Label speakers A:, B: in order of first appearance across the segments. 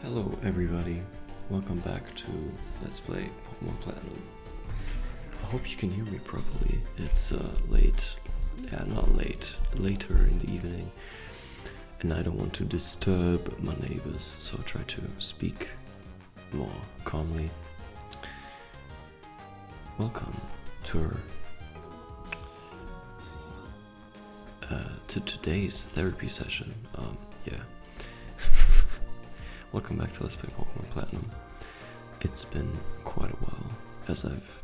A: Hello everybody, welcome back to Let's Play Pokémon Platinum. I hope you can hear me properly. It's late, not late, later in the evening, and I don't want to disturb my neighbors, so I try to speak more calmly. Welcome to today's therapy session. Welcome back to Let's Play Pokémon Platinum. It's been quite a while, as I've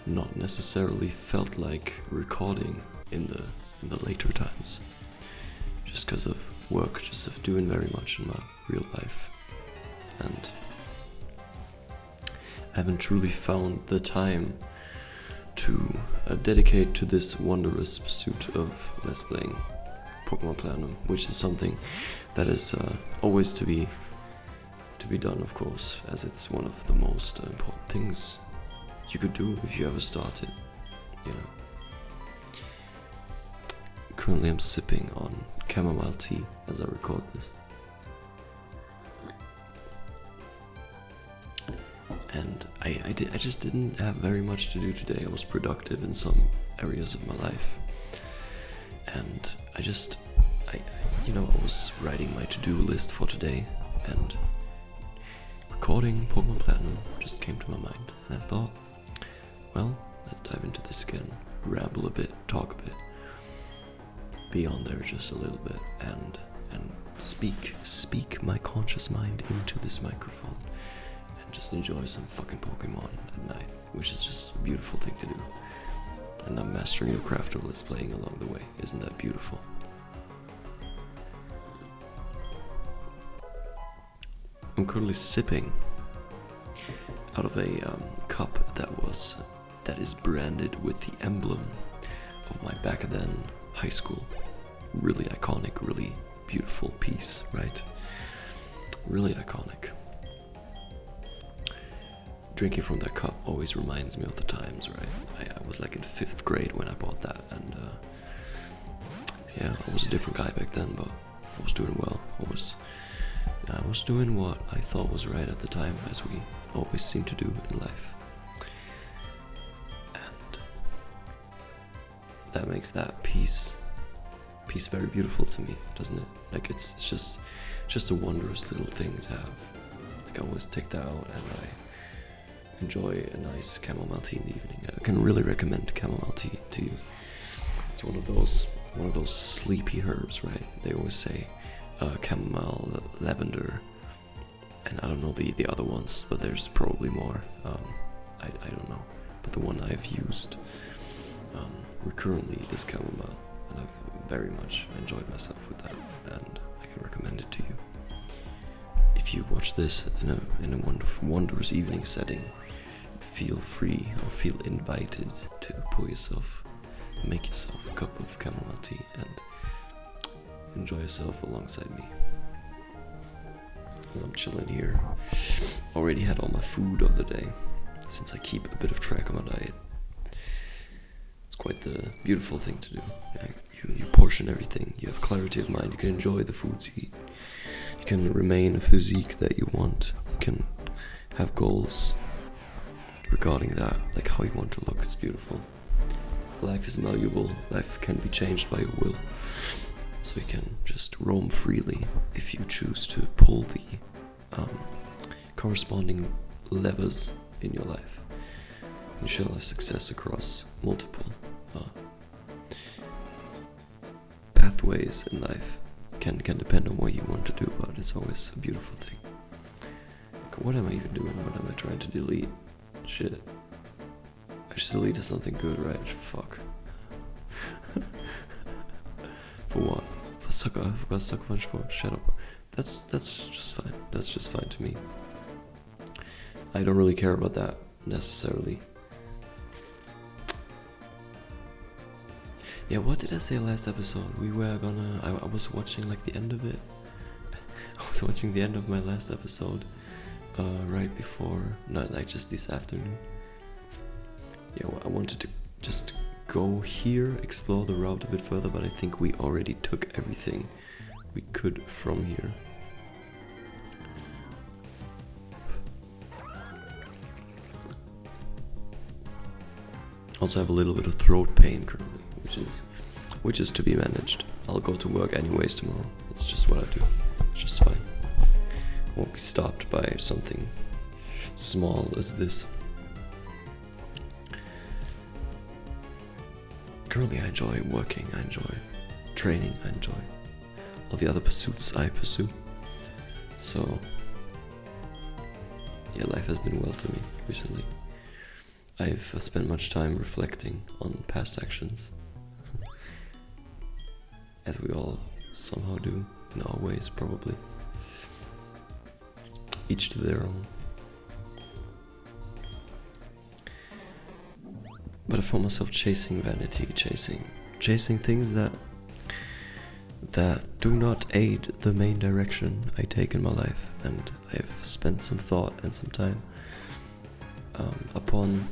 A: not necessarily felt like recording in the later times, just because of work, just of doing very much in my real life, and I haven't truly found the time to dedicate to this wondrous pursuit of Let's Playing Pokémon Platinum, which is something that is always to be done, of course, as it's one of the most important things you could do if you ever started, you know. Currently I'm sipping on chamomile tea as I record this. And I just didn't have very much to do today. I was productive in some areas of my life. And I was writing my to-do list for today, and recording Pokémon Platinum just came to my mind, and I thought, well, let's dive into this again, ramble a bit, talk a bit, be on there just a little bit, and speak my conscious mind into this microphone, and just enjoy some fucking Pokemon at night, which is just a beautiful thing to do. And I'm mastering the craft of Let's Playing along the way. Isn't that beautiful? I'm currently sipping out of a cup that is branded with the emblem of my back then high school. Really iconic, really beautiful piece, right? Really iconic. Drinking from that cup always reminds me of the times, right? I was like in 5th grade when I bought that, and I was a different guy back then, but I was doing well. I was doing what I thought was right at the time, as we always seem to do in life. And that makes that piece very beautiful to me, doesn't it? Like it's just a wondrous little thing to have. Like I always take that out and I enjoy a nice chamomile tea in the evening. I can really recommend chamomile tea to you. It's one of those sleepy herbs, right? They always say chamomile, lavender, and I don't know the other ones, but there's probably more. I don't know, but the one I've used recurrently is chamomile, and I've very much enjoyed myself with that, and I can recommend it to you. If you watch this in a wondrous evening setting, feel free or feel invited to make yourself a cup of chamomile tea and enjoy yourself alongside me. As I'm chilling here, already had all my food of the day, since I keep a bit of track of my diet. It's quite the beautiful thing to do. You portion everything, you have clarity of mind, you can enjoy the foods you eat. You can remain a physique that you want. You can have goals regarding that, like how you want to look. It's beautiful. Life is malleable. Life can be changed by your will. So you can just roam freely if you choose to pull the corresponding levers in your life. You shall have success across multiple pathways in life. Can depend on what you want to do, but it's always a beautiful thing. What am I even doing? What am I trying to delete? Shit. I just deleted something good, right? Fuck. For what? For sucker? I forgot Sucker Punch for? Shut up. That's just fine. That's just fine to me. I don't really care about that necessarily. Yeah, what did I say last episode? I was watching like the end of it. I was watching the end of my last episode right before, not like just this afternoon. Yeah, well, I wanted to just go here, explore the route a bit further, but I think we already took everything we could from here. Also have a little bit of throat pain currently, which is to be managed. I'll go to work anyways tomorrow. It's just what I do. It's just fine. I won't be stopped by something small as this. Currently I enjoy working, I enjoy training, I enjoy all the other pursuits I pursue. So yeah, life has been well to me recently. I've spent much time reflecting on past actions, as we all somehow do, in our ways probably. Each to their own. But I found myself chasing vanity, chasing things that do not aid the main direction I take in my life, and I've spent some thought and some time upon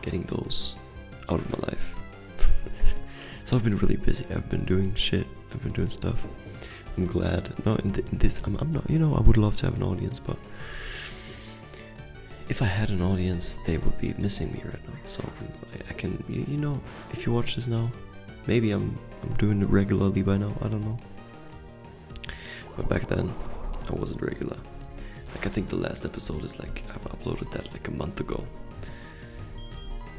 A: getting those out of my life. So I've been really busy. I've been doing shit. I've been doing stuff. I'm glad. No, in this, I'm not. You know, I would love to have an audience, but if I had an audience, they would be missing me right now. So I can, you know, if you watch this now, maybe I'm doing it regularly by now. I don't know. But back then, I wasn't regular. Like I think the last episode is like I've uploaded that like a month ago.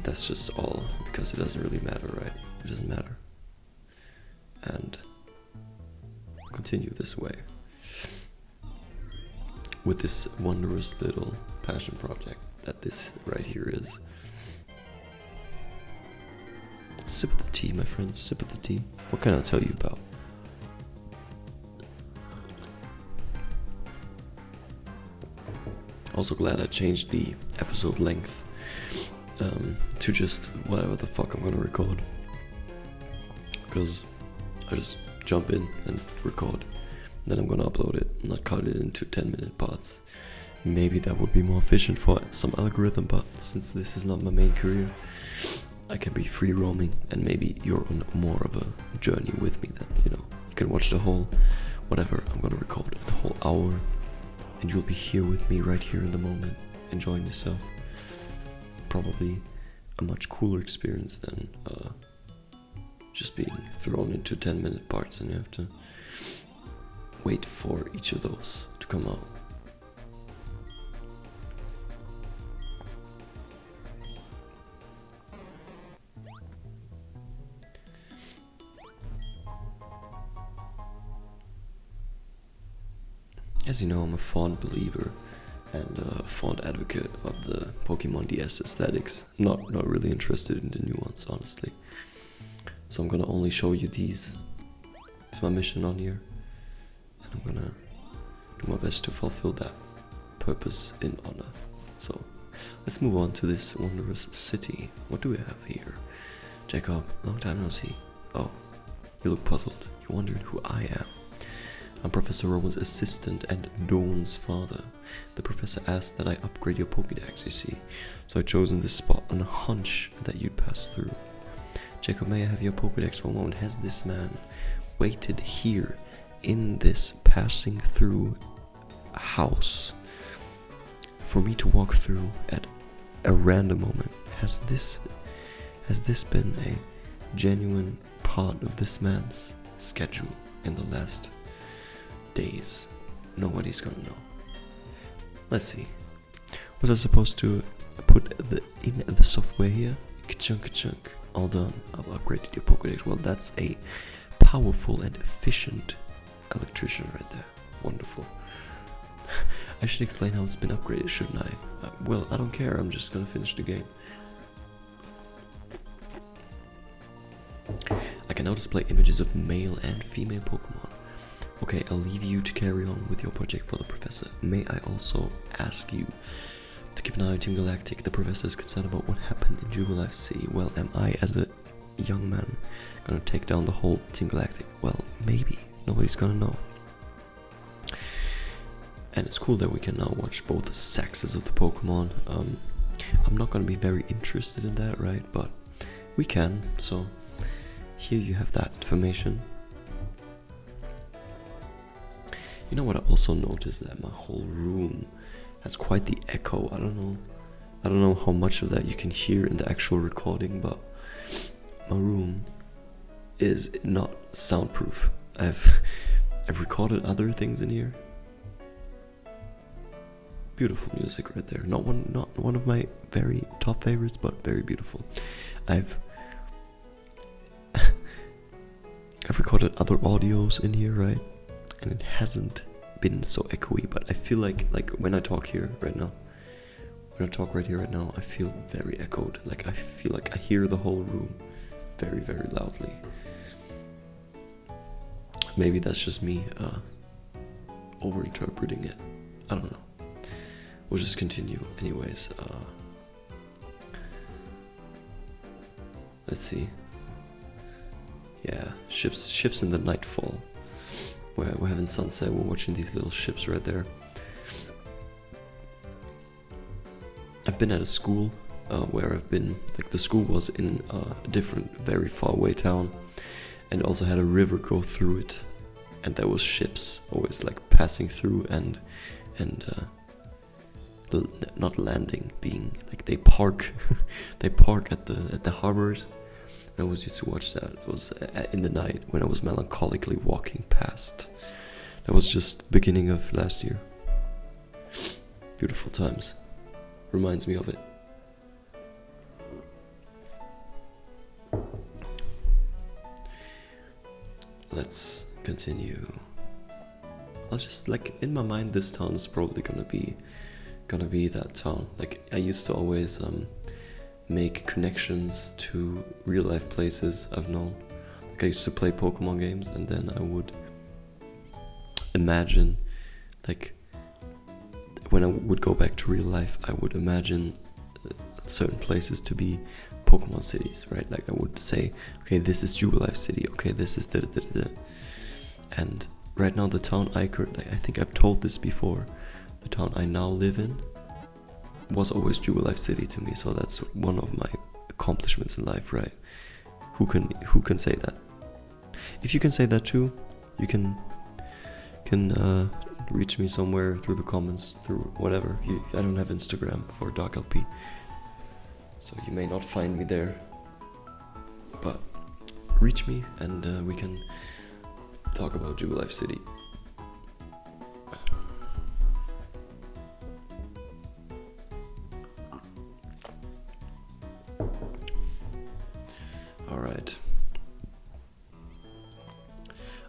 A: That's just all because it doesn't really matter, right? It doesn't matter. And continue this way with this wondrous little passion project that this right here is. Sip of the tea, my friends, sip of the tea. What can I tell you about? Also glad I changed the episode length to just whatever the fuck I'm gonna record, because I just jump in and record, then I'm gonna upload it, not cut it into 10-minute parts. Maybe that would be more efficient for some algorithm, but since this is not my main career, I can be free roaming, and maybe you're on more of a journey with me then, you know. You can watch the whole, whatever I'm gonna record, the whole hour, and you'll be here with me right here in the moment, enjoying yourself. Probably a much cooler experience than just being thrown into 10-minute parts and you have to wait for each of those to come out. As you know, I'm a fond believer and a fond advocate of the Pokemon DS aesthetics. Not really interested in the new ones, honestly. So I'm gonna only show you these. It's my mission on here, and I'm gonna do my best to fulfill that purpose in honor. So let's move on to this wondrous city. What do we have here? Jacob, long time no see. Oh, you look puzzled. You wondered who I am. I'm Professor Rowan's assistant and Dawn's father. The professor asked that I upgrade your Pokédex, you see, so I chosen this spot on a hunch that you'd pass through. Jacob, may I have your Pokédex for a moment? Has this man waited here in this passing through house for me to walk through at a random moment? Has this been a genuine part of this man's schedule in the last days? Nobody's gonna know. Let's see. Was I supposed to put in the software here? Ka-chunk. All done. I've upgraded your Pokédex. Well, that's a powerful and efficient electrician right there. Wonderful. I should explain how it's been upgraded, shouldn't I? Well, I don't care. I'm just gonna finish the game. I can now display images of male and female Pokemon. Okay, I'll leave you to carry on with your project for the professor. May I also ask you to keep an eye on Team Galactic? The professor is concerned about what happened in Jubilife Sea. Well, am I, as a young man, gonna take down the whole Team Galactic? Well, maybe. Nobody's gonna know. And it's cool that we can now watch both sexes of the Pokemon. I'm not gonna be very interested in that, right? But we can, so here you have that information. You know what I also noticed? That my whole room has quite the echo. I don't know I don't know how much of that you can hear in the actual recording, but my room is not soundproof. I've recorded other things in here. Beautiful music right there. Not one of my very top favorites, but very beautiful. I've recorded other audios in here, right? And it hasn't been so echoey, but I feel like when I talk here right now, I feel very echoed. Like I feel like I hear the whole room very, very loudly. Maybe that's just me over-interpreting it. I don't know. We'll just continue anyways. Let's see. Yeah, ships in the nightfall. We're having sunset, we're watching these little ships right there. I've been at a school where I've been, like the school was in a different, very far away town, and also had a river go through it, and there was ships always like passing through and not landing, being like they park at the harbors. I always used to watch that. It was in the night when I was melancholically walking past. That was just beginning of last year. Beautiful times. Reminds me of it. Let's continue. I'll just like in my mind this town is probably gonna be that town. Like I used to always make connections to real life places I've known. Like I used to play Pokemon games, and then I would imagine, like when I would go back to real life, I would imagine certain places to be Pokemon cities, right? Like I would say, okay, this is Jewel Life City, okay, this is da-da-da-da-da. And right now the town I think I've told this before, the town I now live in was always Jewel Life City to me, so that's one of my accomplishments in life, right? Who can say that? If you can say that too, you can reach me somewhere through the comments, through whatever. I don't have Instagram for Dark LP, so you may not find me there, but reach me and we can talk about Jewel Life City. Alright.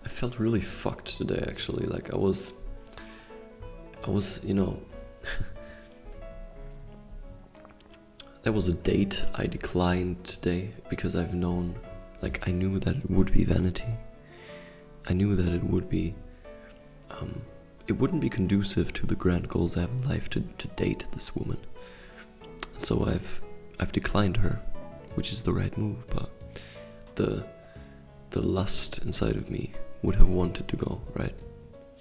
A: I felt really fucked today actually, like I was, you know, there was a date I declined today because I've known, like I knew that it would be vanity. I knew that it would be, it wouldn't be conducive to the grand goals I have in life to date this woman. So I've declined her, which is the right move, but the lust inside of me would have wanted to go, right?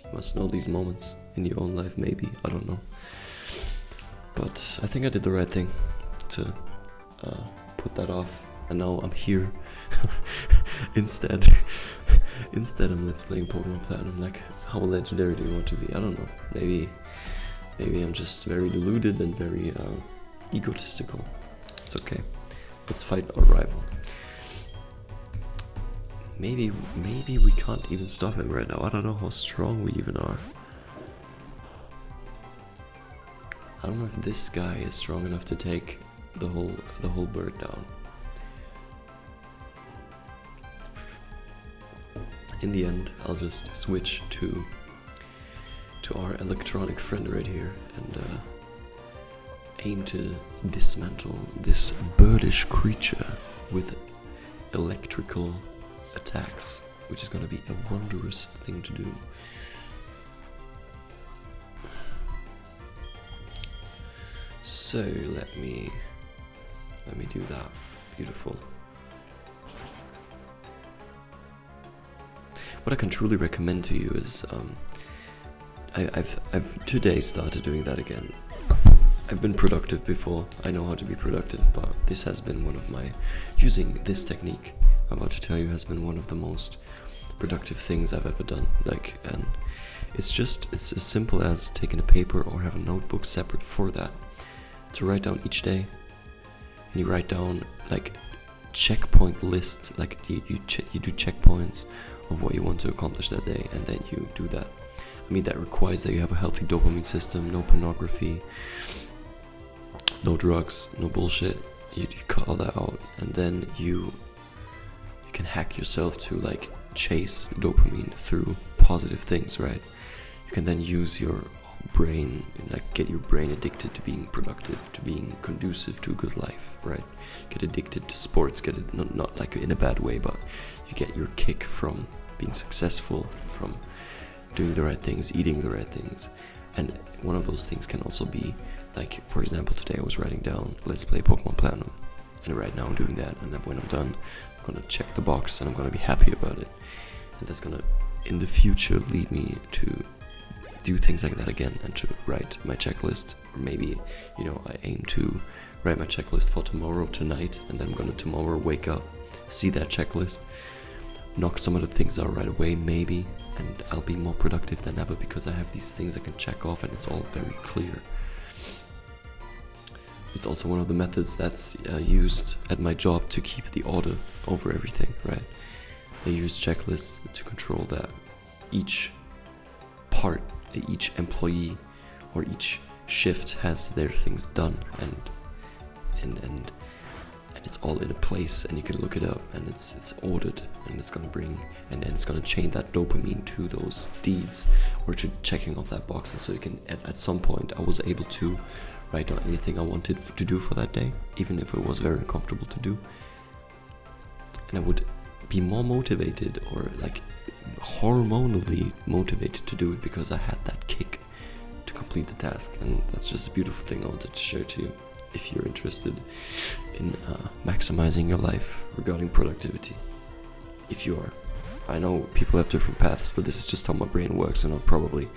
A: You must know these moments in your own life, maybe, I don't know. But I think I did the right thing to put that off, and now I'm here. Instead I'm let's playing Pokémon Platinum. Like, how legendary do you want to be? I don't know. Maybe I'm just very deluded and very egotistical. It's okay. Let's fight our rival. Maybe we can't even stop him right now. I don't know how strong we even are. I don't know if this guy is strong enough to take the whole bird down. In the end, I'll just switch to our electronic friend right here and aim to dismantle this birdish creature with electrical attacks, which is going to be a wondrous thing to do. So let me do that. Beautiful. What I can truly recommend to you is I've today started doing that again. I've been productive before. I know how to be productive, but this has been one of my, using this technique I'm about to tell you, has been one of the most productive things I've ever done. Like, and it's as simple as taking a paper or have a notebook separate for that to write down each day, and you write down like checkpoint list, like you do checkpoints of what you want to accomplish that day, and then you do that. I mean, that requires that you have a healthy dopamine system, no pornography, no drugs, no bullshit. You cut all that out, and then you can hack yourself to like chase dopamine through positive things, right? You can then use your brain, like get your brain addicted to being productive, to being conducive to a good life, right? Get addicted to sports, get it not like in a bad way, but you get your kick from being successful, from doing the right things, eating the right things. And one of those things can also be like, for example, today I was writing down, let's play Pokémon Platinum, and right now I'm doing that, and then when I'm done, I'm gonna check the box and I'm gonna be happy about it, and that's gonna in the future lead me to do things like that again, and to write my checklist. Or maybe, you know, I aim to write my checklist for tomorrow tonight, and then I'm gonna tomorrow wake up, see that checklist, knock some of the things out right away maybe, and I'll be more productive than ever because I have these things I can check off and it's all very clear. It's also one of the methods that's used at my job to keep the order over everything, right? They use checklists to control that each part, each employee or each shift has their things done, and it's all in a place, and you can look it up, and it's ordered, and it's gonna bring, and then it's gonna chain that dopamine to those deeds or to checking off that box. And so you can at some point I was able to write down anything I wanted to do for that day, even if it was very uncomfortable to do, and I would be more motivated, or like hormonally motivated to do it, because I had that kick to complete the task. And that's just a beautiful thing I wanted to share to you if you're interested in maximizing your life regarding productivity. If you are, I know people have different paths, but this is just how my brain works, and I'll probably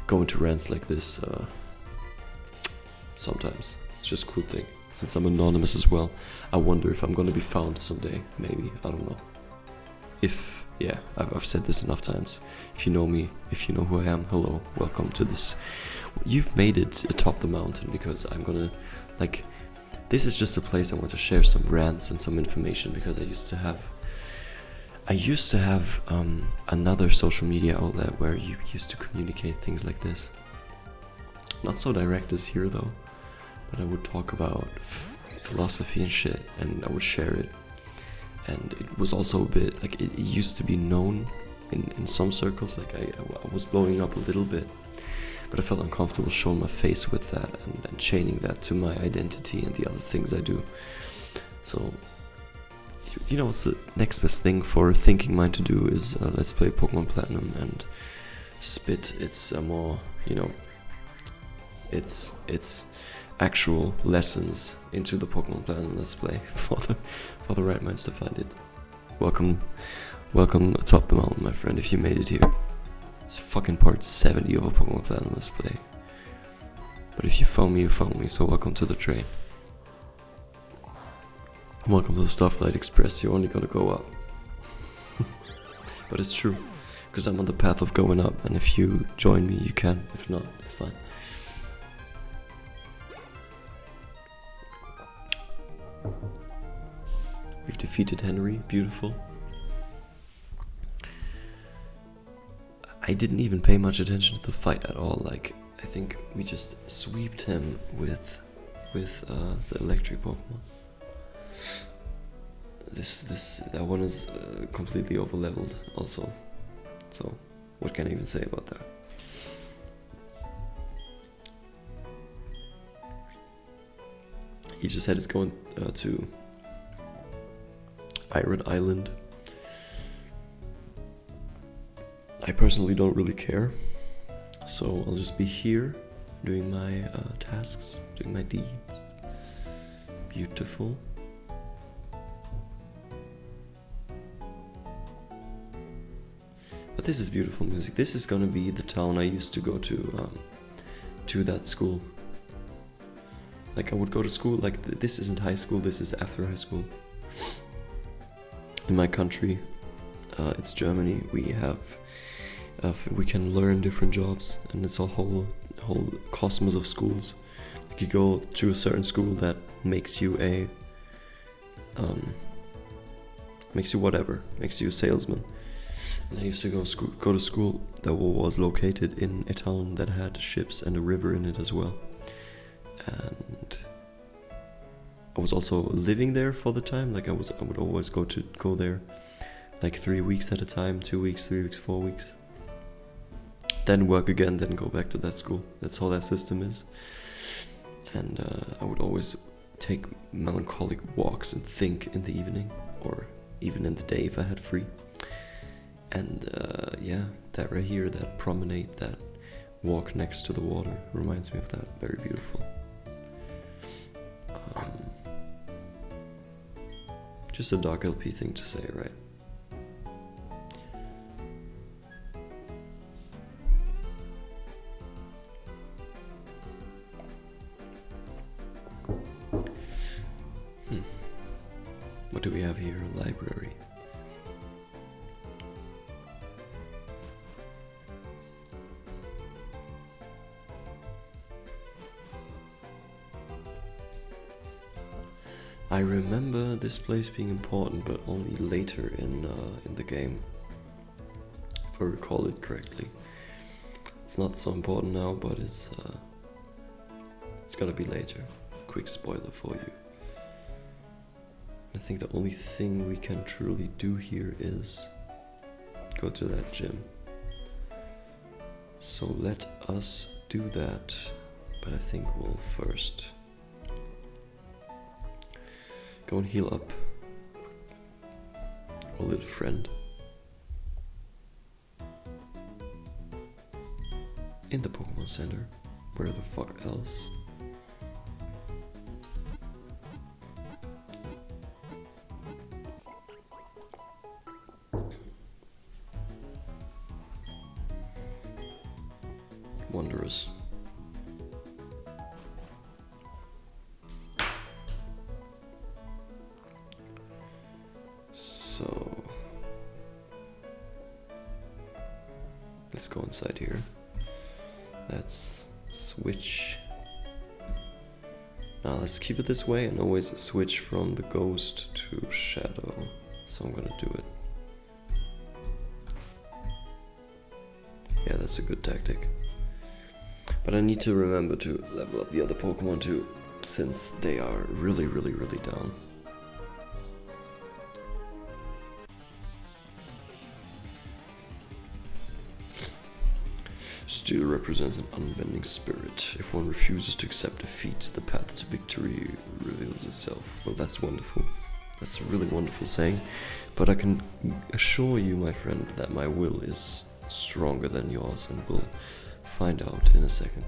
A: go into rants like this sometimes. It's just a cool thing. Since I'm anonymous as well, I wonder if I'm gonna be found someday. Maybe, I don't know. If, yeah, I've said this enough times. If you know me, if you know who I am, hello, welcome to this. You've made it atop the mountain, because I'm gonna, like, this is just a place I want to share some rants and some information, because I used to have another social media outlet where you used to communicate things like this. Not so direct as here though, but I would talk about philosophy and shit, and I would share it. And it was also a bit, like, it used to be known in some circles, like I was blowing up a little bit, but I felt uncomfortable showing my face with that, and chaining that to my identity and the other things I do. So, you know, what's the next best thing for a thinking mind to do is let's play Pokémon Platinum and spit its more, you know, its actual lessons into the Pokémon Platinum Let's Play for the right minds to find it. Welcome atop the mountain, my friend, if you made it here. It's fucking part 70 of a Pokémon Platinum Let's Play. But if you found me, so welcome to the train. Welcome to the Starflight Express, you're only gonna go up. But it's true, because I'm on the path of going up, and if you join me, you can. If not, it's fine. We've defeated Henry, beautiful. I didn't even pay much attention to the fight at all. Like, I think we just sweeped him with the electric Pokemon. That one is completely overleveled also. So, what can I even say about that? He just said he's going to Iron Island. I personally don't really care, so I'll just be here doing my tasks, doing my deeds. Beautiful. But this is beautiful music. This is gonna be the town I used to go to that school. Like, I would go to school, like, this isn't high school, this is after high school. In my country, it's Germany, we can learn different jobs, and it's a whole cosmos of schools. Like, Like you go to a certain school that makes you a makes you a salesman. And I used to go to school that was located in a town that had ships and a river in it as well. And I was also living there for the time. Like I would always go there like 3 weeks at a time, 2 weeks, 3 weeks, 4 weeks. Then work again, then go back to that school. That's how that system is. And I would always take melancholic walks and think in the evening, or even in the day if I had free. And yeah, that right here, that promenade, that walk next to the water reminds me of that. Very beautiful. Just a dark LP thing to say, right? What do we have here? A library. I remember this place being important, but only later in the game, if I recall it correctly. It's not so important now, but it's gonna be later. Quick spoiler for you. I think the only thing we can truly do here is go to that gym. So let us do that, but I think we'll first go and heal up our little friend in the Pokemon Center. Where the fuck else? Wondrous. So let's go inside here. Let's switch. Now let's keep it this way and always switch from the ghost to shadow. So I'm gonna do it. Yeah, that's a good tactic. But I need to remember to level up the other Pokemon too, since they are really down. Steel represents an unbending spirit. If one refuses to accept defeat, the path to victory reveals itself. Well, that's wonderful. That's a really wonderful saying. But I can assure you, my friend, that my will is stronger than yours, and we'll find out in a second.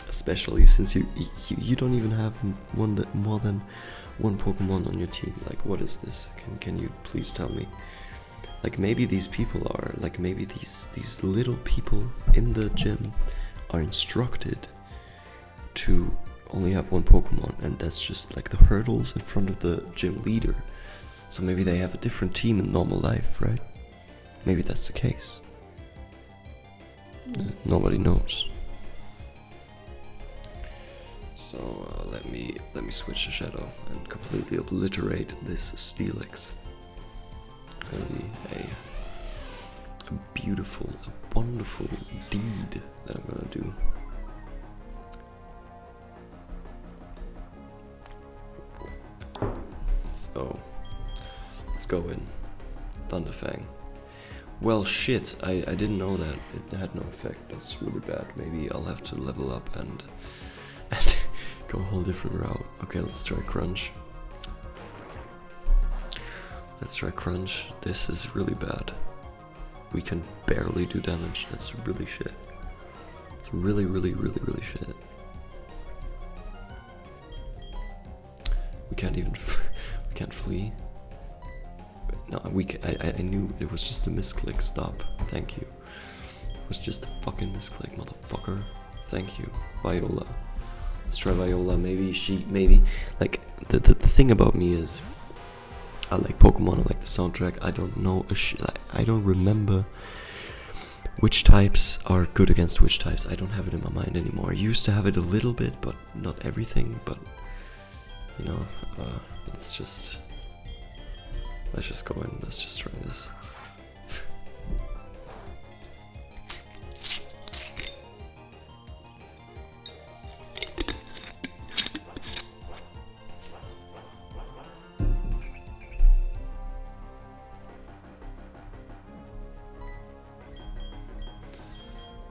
A: Especially since you don't even have more than one Pokemon on your team. Like, what is this? Can you please tell me? Like, maybe these people are, like, maybe these little people in the gym are instructed to only have one Pokemon, and that's just like the hurdles in front of the gym leader. So maybe they have a different team in normal life, right? Maybe that's the case. Nobody knows. So let me switch to Shadow and completely obliterate this Steelix. It's gonna be a beautiful, a wonderful deed that I'm gonna do. So let's go in. Thunderfang. Well, shit, I didn't know that it had no effect. That's really bad. Maybe I'll have to level up and go a whole different route. Okay, let's try Crunch. Let's try Crunch. This is really bad. We can barely do damage. That's really shit. It's really shit. We can't even we can't flee. No, I knew it was just a misclick. Stop. Thank you. It was just a fucking misclick, motherfucker. Thank you. Viola. Let's try Viola. Maybe like the thing about me is I like Pokemon, I like the soundtrack. I don't know I don't remember which types are good against which types. I don't have it in my mind anymore. I used to have it a little bit, but not everything. But you know, let's just go in. Let's just try this.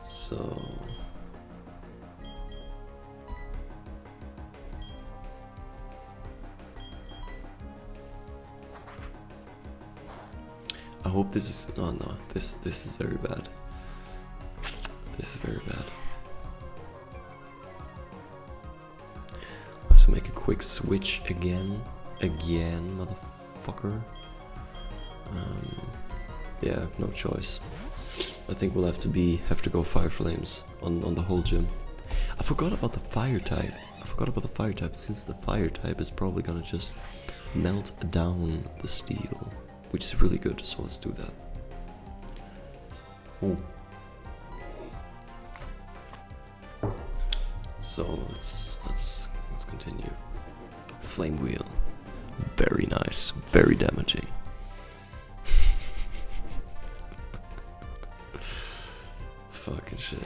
A: So I hope this is, oh no, this is very bad. This is very bad. I have to make a quick switch again, motherfucker. Yeah, no choice. I think we'll have to go fire flames on the whole gym. I forgot about the fire type. Since the fire type is probably gonna just melt down the steel, which is really good. So let's do that. Ooh. So let's continue. Flame wheel, very nice, very damaging. Fucking shit.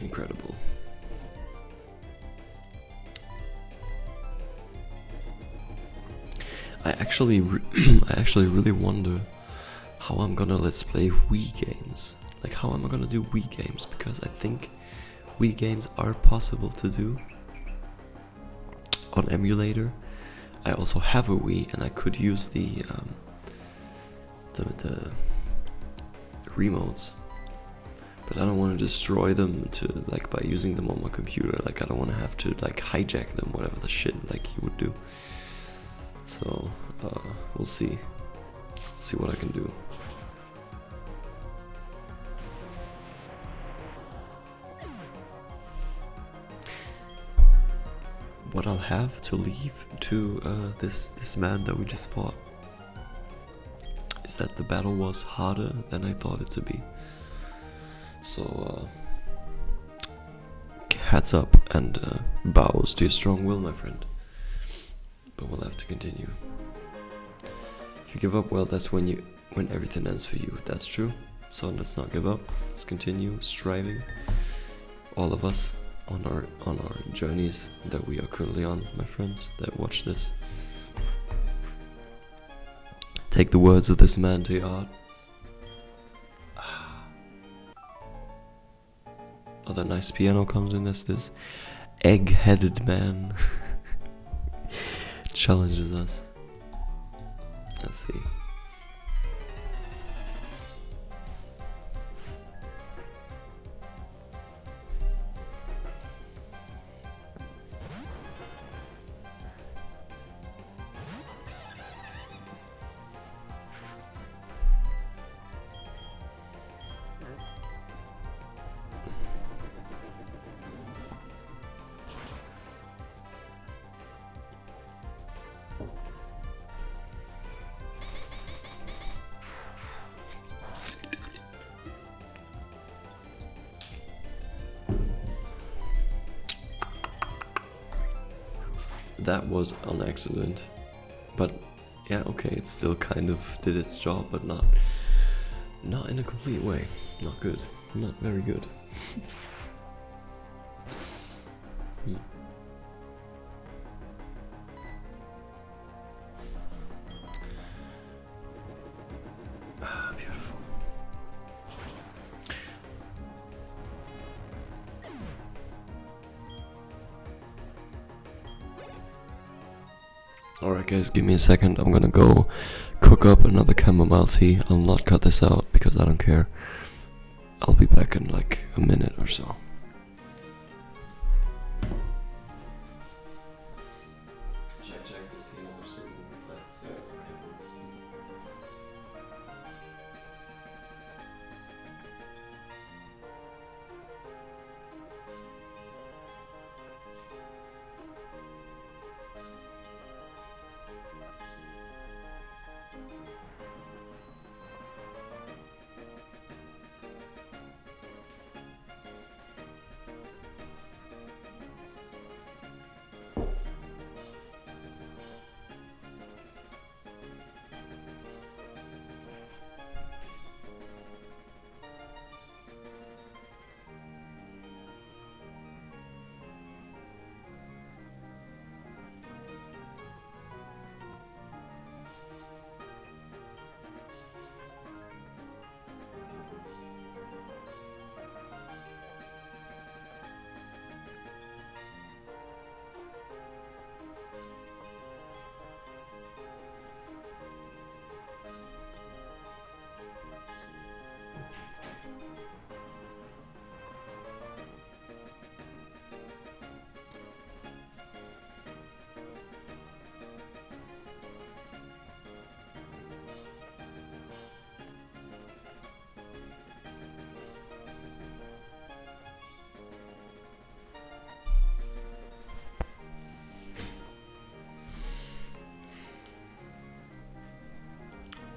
A: Incredible. I actually really wonder how I'm gonna let's play Wii games. Like, how am I gonna do Wii games? Because I think Wii games are possible to do on emulator. I also have a Wii, and I could use the remotes, but I don't want to destroy them by using them on my computer. Like, I don't want to have to like hijack them, whatever the shit like you would do. So we'll see what I can do. What I'll have to leave to this man that we just fought is that the battle was harder than I thought it to be. So hats up and bows to your strong will, my friend. But we'll have to continue. If you give up, well, that's when everything ends for you. That's true. So let's not give up. Let's continue striving, all of us, on our journeys that we are currently on, my friends that watch this. Take the words of this man to your heart. Other nice piano comes in as this egg-headed man challenges us. Let's see. That was an accident, but yeah, okay, it still kind of did its job, but not in a complete way. Not good, not very good. Beautiful. Alright guys, give me a second. I'm gonna go cook up another chamomile tea. I'll not cut this out because I don't care. I'll be back in like a minute or so. Check the scene. Yeah, it's okay.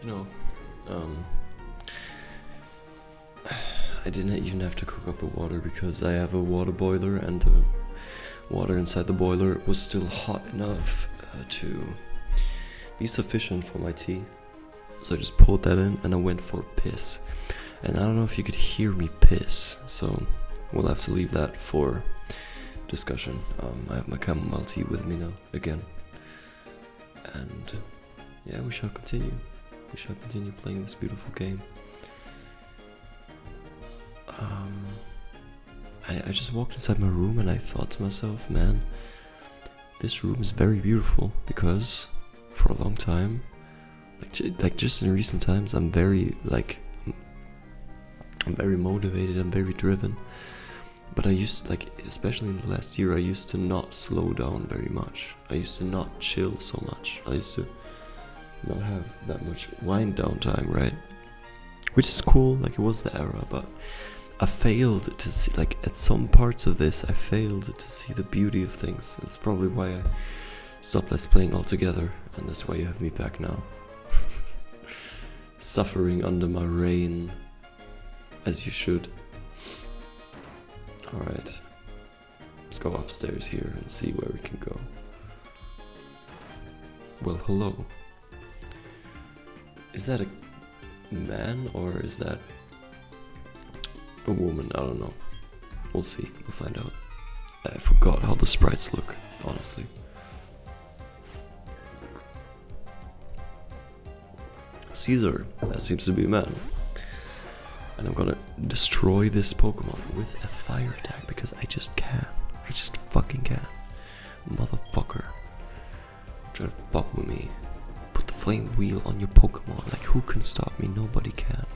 A: You know, I didn't even have to cook up the water because I have a water boiler, and the water inside the boiler was still hot enough to be sufficient for my tea. So I just poured that in and I went for piss. And I don't know if you could hear me piss, so we'll have to leave that for discussion. I have my chamomile tea with me now, again. And yeah, we shall continue. We shall continue playing this beautiful game. I just walked inside my room and I thought to myself, man, this room is very beautiful, because for a long time, like just in recent times, I'm very motivated, I'm very driven. But I used to, especially in the last year, I used to not slow down very much. I used to not chill so much. I used to not have that much wind down time, right? Which is cool, like it was the era, but I failed to see, at some parts of this, I failed to see the beauty of things. That's probably why I stopped Let's Playing altogether, and that's why you have me back now. Suffering under my reign, as you should. Alright, let's go upstairs here and see where we can go. Well, hello. Is that a man or is that a woman? I don't know. We'll see. We'll find out. I forgot how the sprites look, honestly. Caesar, that seems to be a man. And I'm gonna destroy this Pokemon with a fire attack because I just can. I just fucking can. Motherfucker. Try to fuck with me. Put the flame wheel on your Pokemon. Like, who can stop me? Nobody can.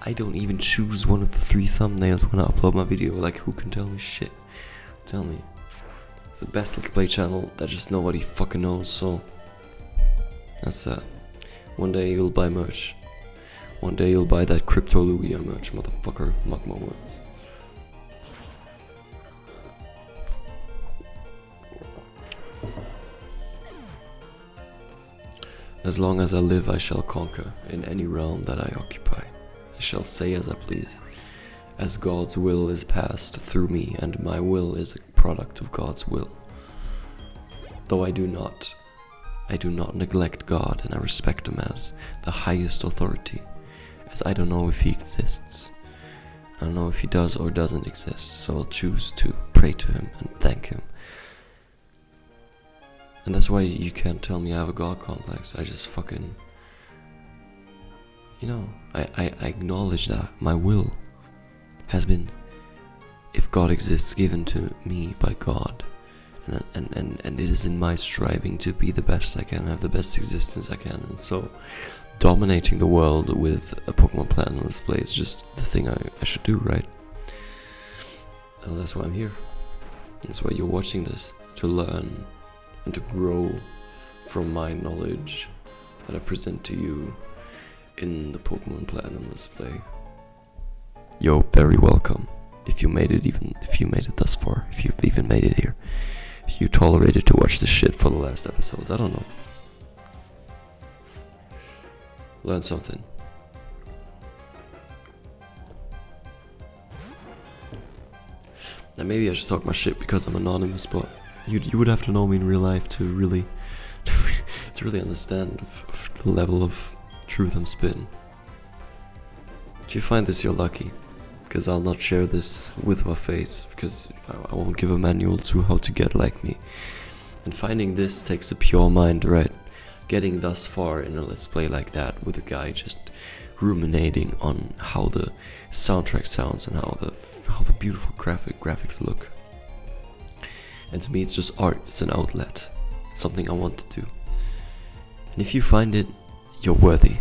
A: I don't even choose one of the 3 thumbnails when I upload my video. Like, who can tell me shit? Tell me. It's the best Let's Play channel that just nobody fucking knows, so that's that. One day you'll buy merch. One day you'll buy that Crypto Lugia merch, motherfucker. Mark my words. As long as I live, I shall conquer in any realm that I occupy. I shall say as I please, as God's will is passed through me, and my will is a product of God's will. Though I do not neglect God, and I respect him as the highest authority, as I don't know if he exists. I don't know if he does or doesn't exist, so I'll choose to pray to him and thank him. And that's why you can't tell me I have a God complex. I just fucking, I acknowledge that my will has been, if God exists, given to me by God. And it is in my striving to be the best I can, have the best existence I can. And so dominating the world with a Pokemon Platinum display is just the thing I should do, right? And that's why I'm here. That's why you're watching this, to learn and to grow from my knowledge that I present to you in the Pokemon Platinum display. You're very welcome. If you made it thus far, if you've even made it here. If you tolerated to watch this shit for the last episodes, I don't know. Learn something. Now maybe I just talk my shit because I'm anonymous, but you would have to know me in real life to really understand of the level of truth I'm spitting. If you find this, you're lucky, because I'll not share this with my face, because I won't give a manual to how to get like me. And finding this takes a pure mind, right? Getting thus far in a Let's Play like that with a guy just ruminating on how the soundtrack sounds and how the beautiful graphics look. And to me it's just art, it's an outlet. It's something I want to do. And if you find it, you're worthy.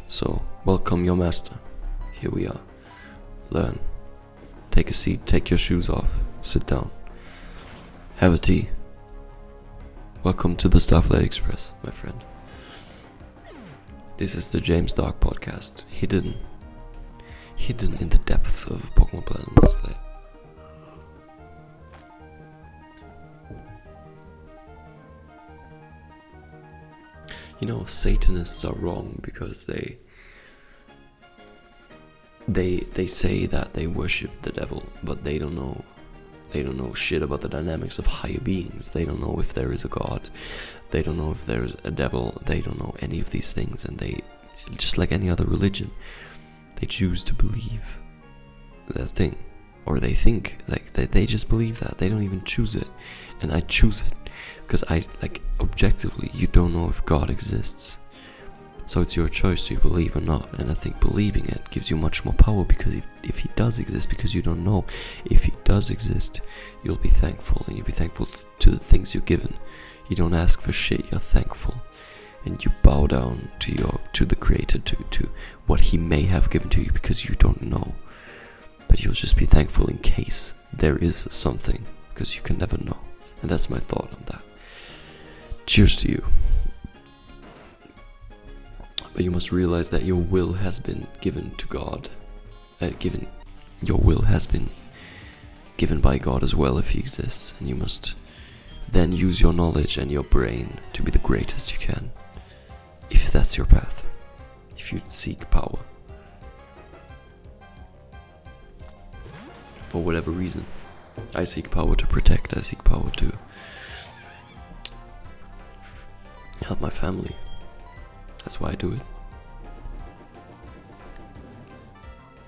A: So, welcome your master. Here we are. Learn. Take a seat, take your shoes off, sit down. Have a tea. Welcome to the Starflight Express, my friend. This is the James Dark podcast, hidden in the depth of Pokemon Platinum display. You know, Satanists are wrong because they say that they worship the devil, but they don't know shit about the dynamics of higher beings. They don't know if there is a god. They don't know if there's a devil. They don't know any of these things, and they, just like any other religion, they choose to believe that thing, or they think like they just believe that. They don't even choose it, and I choose it because objectively you don't know if God exists. So it's your choice to believe or not, and I think believing it gives you much more power, because if he does exist, because you don't know, if he does exist, you'll be thankful, and you'll be thankful to the things you're given. You don't ask for shit, you're thankful, and you bow down to the Creator, to what he may have given to you, because you don't know. But you'll just be thankful in case there is something, because you can never know. And that's my thought on that. Cheers to you. But you must realize that your will has been given to God. Your will has been given by God as well, if he exists. And you must then use your knowledge and your brain to be the greatest you can. If that's your path. If you seek power. For whatever reason. I seek power to protect. I seek power to help my family. That's why I do it.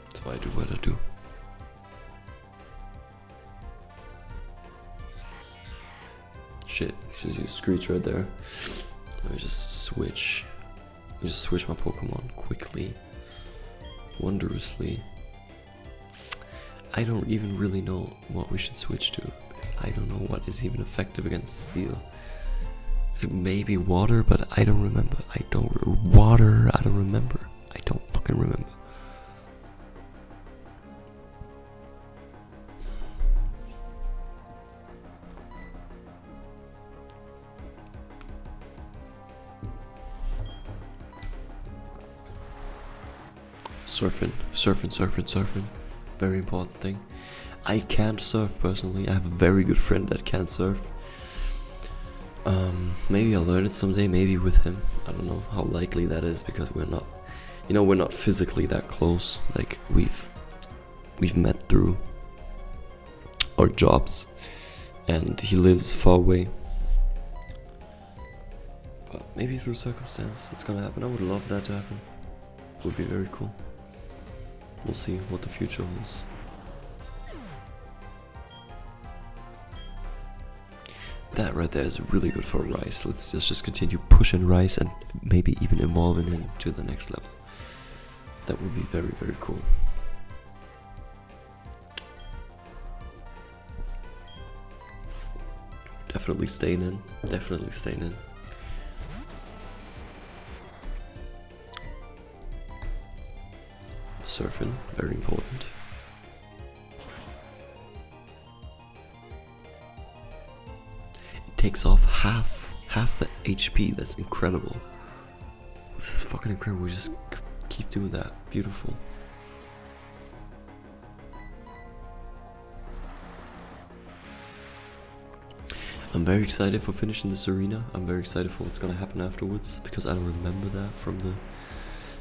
A: That's why I do what I do. Shit, you see the screech right there. Let me just switch. Let me just switch my Pokemon quickly. Wondrously. I don't even really know what we should switch to, because I don't know what is even effective against steel. It may be water, but I don't remember. I don't remember. I don't fucking remember. Surfing. Very important thing. I can't surf personally. I have a very good friend that can surf. Maybe I'll learn it someday, maybe with him. I don't know how likely that is, because we're not physically that close. Like, we've met through our jobs, and he lives far away. But maybe through circumstance it's gonna happen. I would love that to happen. It would be very cool. We'll see what the future holds. That right there is really good for rice. Let's just continue pushing rice and maybe even evolving him to the next level. That would be very, very cool. Definitely staying in. Surfing, very important. Takes off half the HP. That's incredible. This is fucking incredible. We just keep doing that. Beautiful. I'm very excited for finishing this arena. I'm very excited for what's gonna happen afterwards, because I don't remember that from the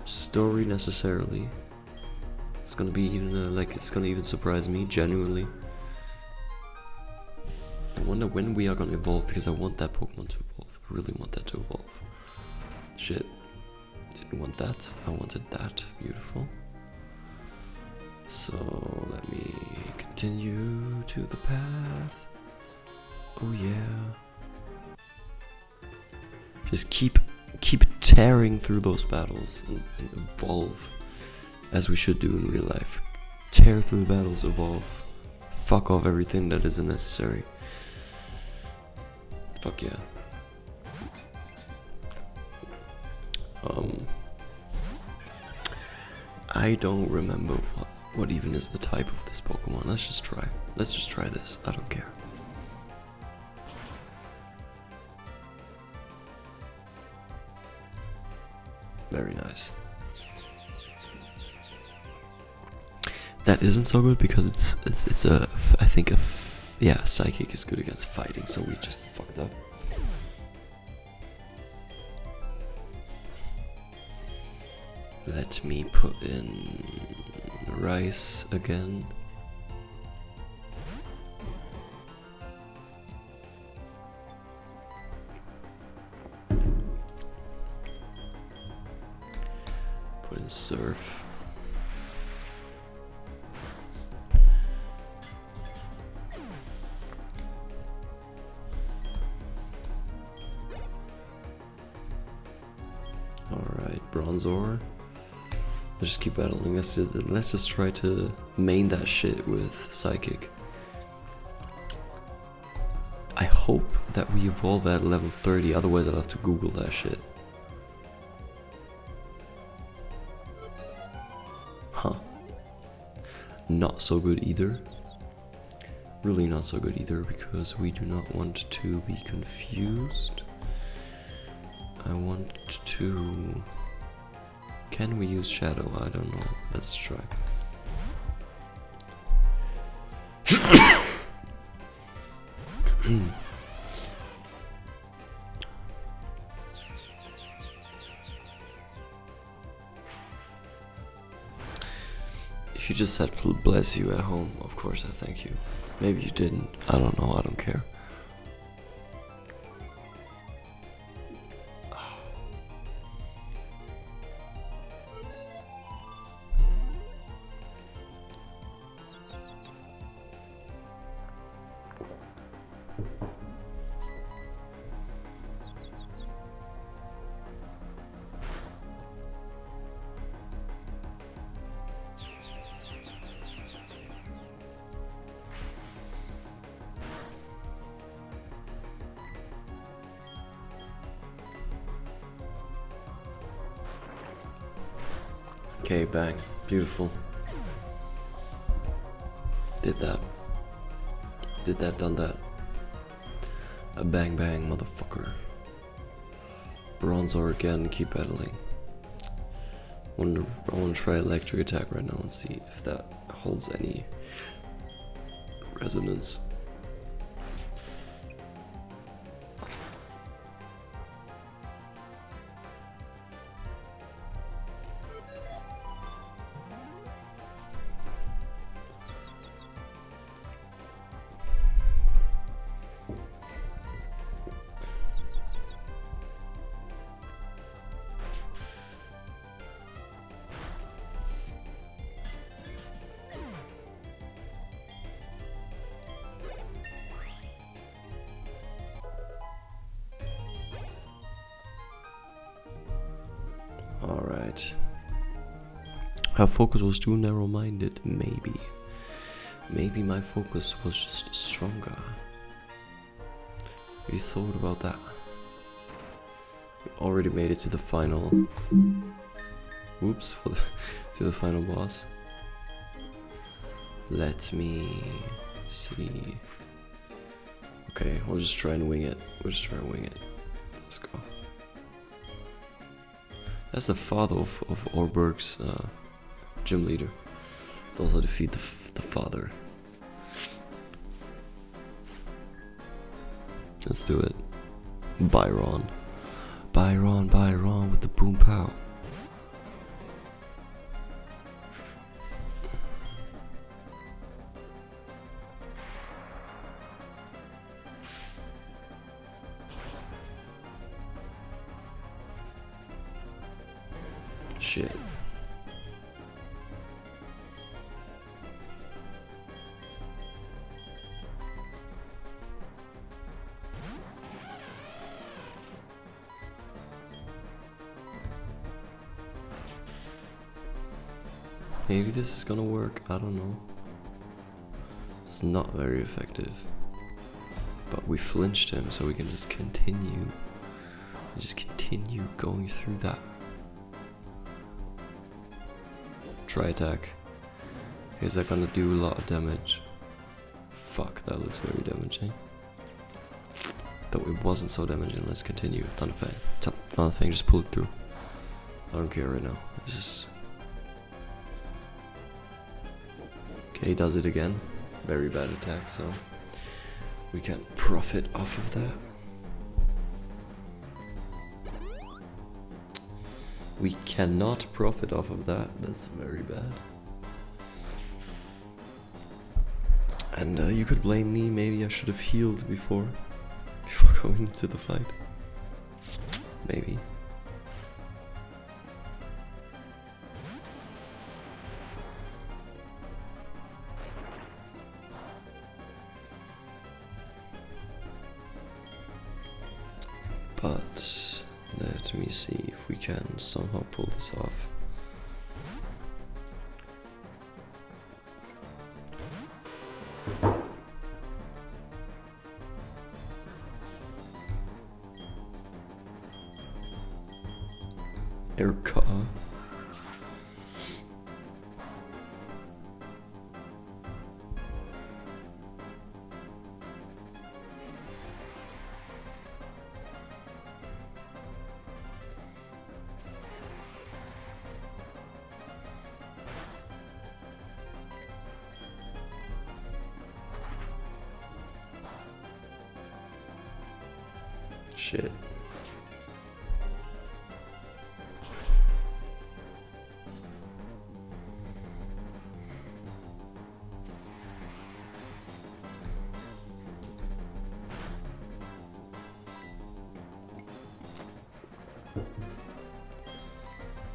A: story necessarily. It's gonna be even it's gonna even surprise me genuinely. I wonder when we are gonna evolve, because I want that Pokemon to evolve. I really want that to evolve. Shit. Didn't want that. I wanted that. Beautiful. So let me continue to the path. Oh yeah. Just keep tearing through those battles and evolve, as we should do in real life. Tear through the battles, evolve. Fuck off everything that isn't necessary. Fuck yeah. I don't remember what even is the type of this Pokemon. Let's just try this. I don't care. Very nice. That isn't so good because it's a, I think yeah, Psychic is good against fighting, so we just fucked up. Let me put in rice again. Put in surf. Alright, bronze ore. Let's just keep battling. Let's just try to main that shit with psychic. I hope that we evolve at level 30, otherwise I'll have to Google that shit. Huh. Not so good either. Really not so good either, because we do not want to be confused. I want to... Can we use shadow? I don't know. Let's try. If you just said bless you at home, of course I thank you. Maybe you didn't. I don't know. I don't care. Okay, bang. Beautiful. Did that. Did that, done that. A bang bang, motherfucker. Bronze ore again, keep battling. I wanna try electric attack right now and see if that holds any resonance. Alright. Her focus was too narrow-minded, maybe. Maybe my focus was just stronger. We thought about that. We already made it to the final. Oops, to the final boss. Let me see. Okay, we'll just try and wing it. We'll just try and wing it. Let's go. That's the father of Orberg's gym leader. Let's also defeat the father. Let's do it. Byron. Byron with the boom pow. Shit. Maybe this is gonna work, I don't know. It's not very effective. But we flinched him, so we can just continue. Just continue going through that. Try attack. Okay, is that gonna do a lot of damage? Fuck, that looks very damaging. Though it wasn't so damaging, let's continue. Thunderfang. Thunderfang, just pull it through. I don't care right now. It's just... Okay, he does it again. Very bad attack, so we can profit off of that. We cannot profit off of that. That's very bad. And you could blame me. Maybe I should have healed before going into the fight. Maybe. But let me see if we can somehow pull this off. Erka. Shit.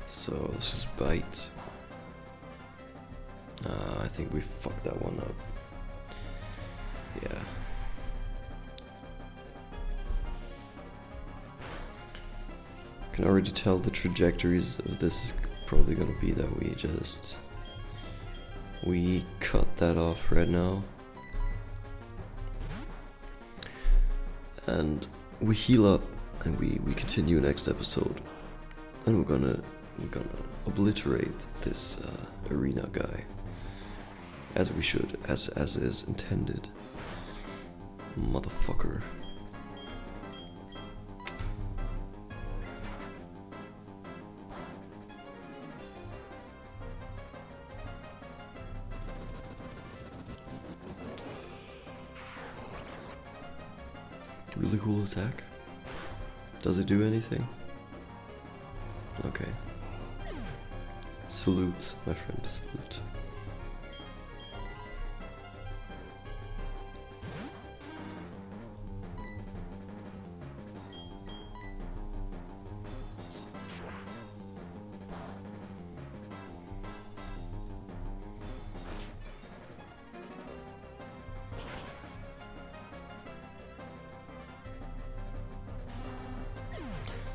A: So let's just bite. I think we fucked that one up. Yeah. Can already tell the trajectories of this is probably gonna be that we cut that off right now. And we heal up and we continue next episode. And we're gonna obliterate this arena guy, as we should, as is intended. Motherfucker. Really cool attack. Does it do anything? Okay. Salute, my friend, salute.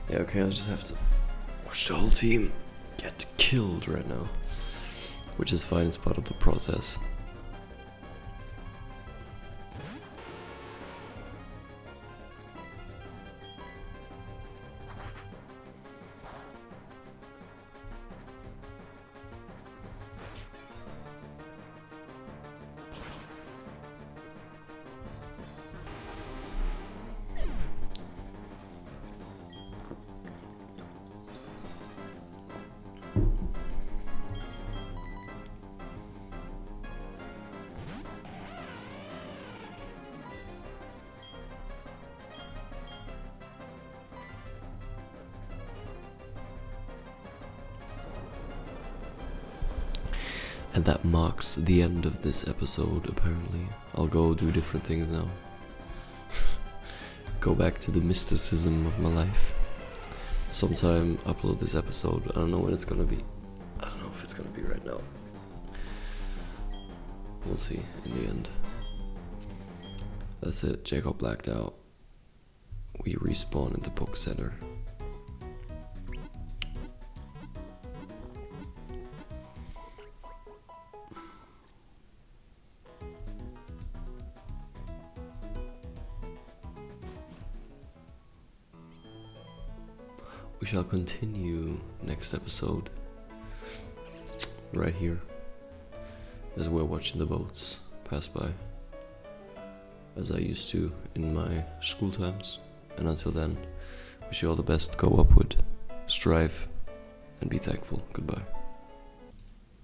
A: Yeah, okay, I'll just have to watch the whole team get killed right now. Which is fine, it's part of the process. And that marks the end of this episode, apparently. I'll go do different things now. Go back to the mysticism of my life. Sometime upload this episode. I don't know when it's gonna be. I don't know if it's gonna be right now. We'll see in the end. That's it, Jacob blacked out. We respawn in the Poke Center. We shall continue next episode, right here, as we're watching the boats pass by, as I used to in my school times. And until then, wish you all the best, go upward, strive, and be thankful. Goodbye.